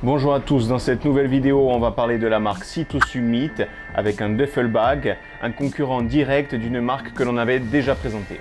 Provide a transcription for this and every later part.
Bonjour à tous, dans cette nouvelle vidéo on va parler de la marque Sea2 Summit avec un duffel bag, un concurrent direct d'une marque que l'on avait déjà présentée.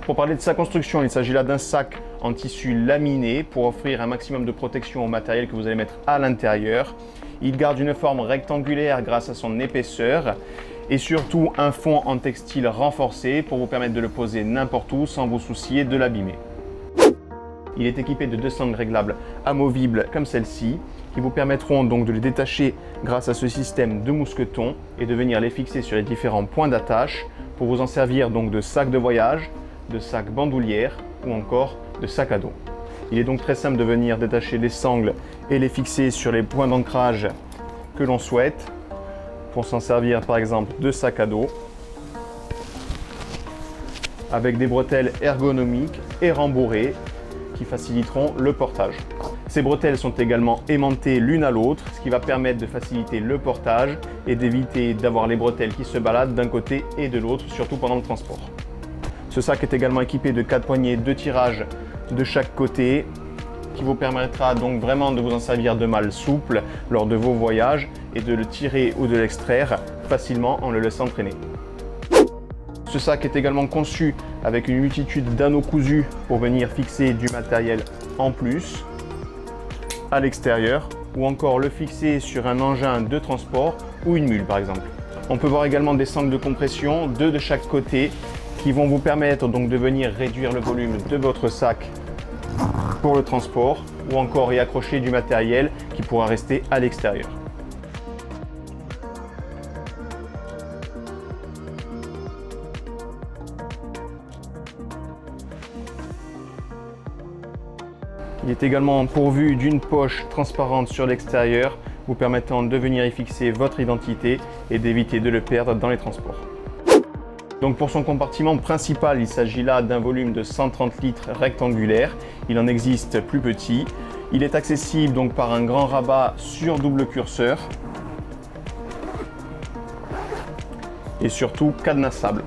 Pour parler de sa construction, il s'agit là d'un sac en tissu laminé pour offrir un maximum de protection au matériel que vous allez mettre à l'intérieur. Il garde une forme rectangulaire grâce à son épaisseur et surtout un fond en textile renforcé pour vous permettre de le poser n'importe où sans vous soucier de l'abîmer. Il est équipé de deux sangles réglables amovibles comme celle-ci qui vous permettront donc de les détacher grâce à ce système de mousqueton et de venir les fixer sur les différents points d'attache pour vous en servir donc de sac de voyage, de sac bandoulière ou encore de sac à dos. Il est donc très simple de venir détacher les sangles et les fixer sur les points d'ancrage que l'on souhaite pour s'en servir par exemple de sac à dos avec des bretelles ergonomiques et rembourrées qui faciliteront le portage. Ces bretelles sont également aimantées l'une à l'autre, ce qui va permettre de faciliter le portage et d'éviter d'avoir les bretelles qui se baladent d'un côté et de l'autre, surtout pendant le transport. Ce sac est également équipé de 4 poignées de tirage de chaque côté qui vous permettra donc vraiment de vous en servir de malle souple lors de vos voyages et de le tirer ou de l'extraire facilement en le laissant traîner. Ce sac est également conçu avec une multitude d'anneaux cousus pour venir fixer du matériel en plus à l'extérieur ou encore le fixer sur un engin de transport ou une mule par exemple. On peut voir également des sangles de compression, 2 de chaque côté, qui vont vous permettre donc de venir réduire le volume de votre sac pour le transport ou encore y accrocher du matériel qui pourra rester à l'extérieur. Il est également pourvu d'une poche transparente sur l'extérieur vous permettant de venir y fixer votre identité et d'éviter de le perdre dans les transports. Donc pour son compartiment principal, il s'agit là d'un volume de 130 litres rectangulaire. Il en existe plus petit. Il est accessible donc par un grand rabat sur double curseur et surtout cadenassable.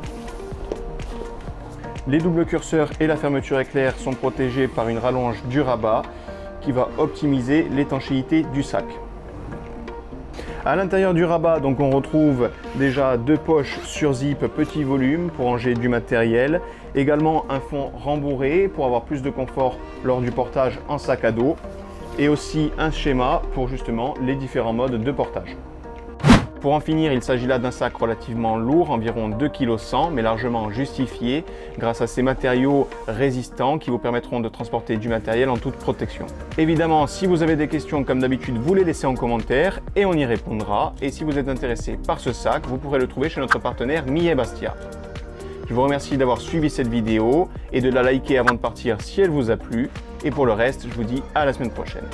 Les doubles curseurs et la fermeture éclair sont protégés par une rallonge du rabat qui va optimiser l'étanchéité du sac. À l'intérieur du rabat, donc, on retrouve déjà 2 poches sur zip petit volume pour ranger du matériel, également un fond rembourré pour avoir plus de confort lors du portage en sac à dos et aussi un schéma pour justement les différents modes de portage. Pour en finir, il s'agit là d'un sac relativement lourd, environ 2,1 kg, mais largement justifié grâce à ces matériaux résistants qui vous permettront de transporter du matériel en toute protection. Évidemment, si vous avez des questions comme d'habitude, vous les laissez en commentaire et on y répondra. Et si vous êtes intéressé par ce sac, vous pourrez le trouver chez notre partenaire Millet Bastia. Je vous remercie d'avoir suivi cette vidéo et de la liker avant de partir si elle vous a plu. Et pour le reste, je vous dis à la semaine prochaine.